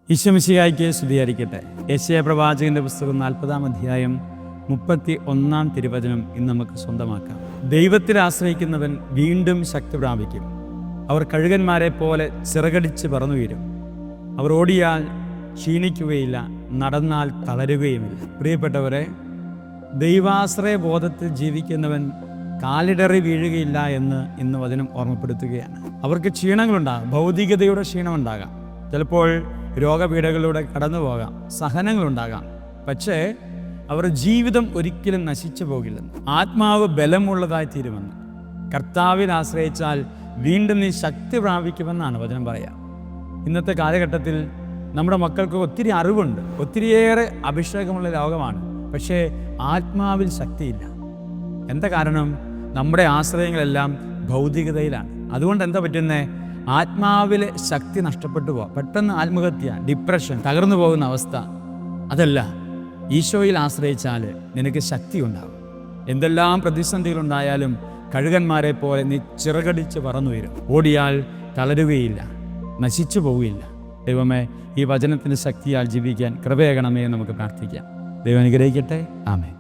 ഈശോമിശിഹായ്ക്ക് സ്തുതിയായിരിക്കട്ടെ. യെശയ്യാ പ്രവാചകന്റെ പുസ്തകം 40-ാം അധ്യായം 31-ാം തിരുവചനം ഇന്ന് നമുക്ക് സ്വന്തമാക്കാം. ദൈവത്തിൽ ആശ്രയിക്കുന്നവൻ വീണ്ടും ശക്തി പ്രാപിക്കും. അവർ കഴുകന്മാരെ പോലെ ചിറകടിച്ച് പറന്നുയരും. അവർ ഓടിയാൽ ക്ഷീണിക്കുകയില്ല, നടന്നാൽ തളരുകയുമില്ല. പ്രിയപ്പെട്ടവരെ, ദൈവാശ്രയ ബോധത്തിൽ ജീവിക്കുന്നവൻ കാലിടറി വീഴുകയില്ല എന്ന് ഇന്ന് വചനം ഓർമ്മപ്പെടുത്തുകയാണ്. അവർക്ക് ക്ഷീണങ്ങളുണ്ടാകാം, ഭൗതികതയുടെ ക്ഷീണമുണ്ടാകാം, ചിലപ്പോൾ രോഗപീഠകളിലൂടെ കടന്നു പോകാം, സഹനങ്ങളുണ്ടാകാം. പക്ഷേ അവരുടെ ജീവിതം ഒരിക്കലും നശിച്ചു പോകില്ലെന്ന്, ആത്മാവ് ബലമുള്ളതായി തീരുമെന്ന്, കർത്താവിൽ ആശ്രയിച്ചാൽ വീണ്ടും നീ ശക്തി പ്രാപിക്കുമെന്നാണ് വചനം പറയുക. ഇന്നത്തെ കാലഘട്ടത്തിൽ നമ്മുടെ മക്കൾക്ക് ഒത്തിരി അറിവുണ്ട്, ഒത്തിരിയേറെ അഭിഷേകമുള്ള ലോകമാണ്. പക്ഷേ ആത്മാവിൽ ശക്തിയില്ല. എന്താ കാരണം? നമ്മുടെ ആശ്രയങ്ങളെല്ലാം ഭൗതികതയിലാണ്. അതുകൊണ്ട് എന്താ പറ്റുന്നത്? ആത്മാവിലെ ശക്തി നഷ്ടപ്പെട്ടു പോവാം. പെട്ടെന്ന് ആത്മഹത്യ, ഡിപ്രഷൻ, തകർന്നു പോകുന്ന അവസ്ഥ. അതല്ല, ഈശോയിൽ ആശ്രയിച്ചാൽ നിനക്ക് ശക്തി ഉണ്ടാകും. എന്തെല്ലാം പ്രതിസന്ധികളുണ്ടായാലും കഴുകന്മാരെ പോലെ നീ ചിറകടിച്ച് പറന്നുയരും. ഓടിയാൽ തളരുകയില്ല, നശിച്ചു പോവുകയില്ല. ദൈവമേ, ഈ വചനത്തിൻ്റെ ശക്തിയാൽ ജീവിക്കാൻ കൃപയാകണമേ എന്ന് നമുക്ക് പ്രാർത്ഥിക്കാം. ദൈവം അനുഗ്രഹിക്കട്ടെ. ആമേൻ.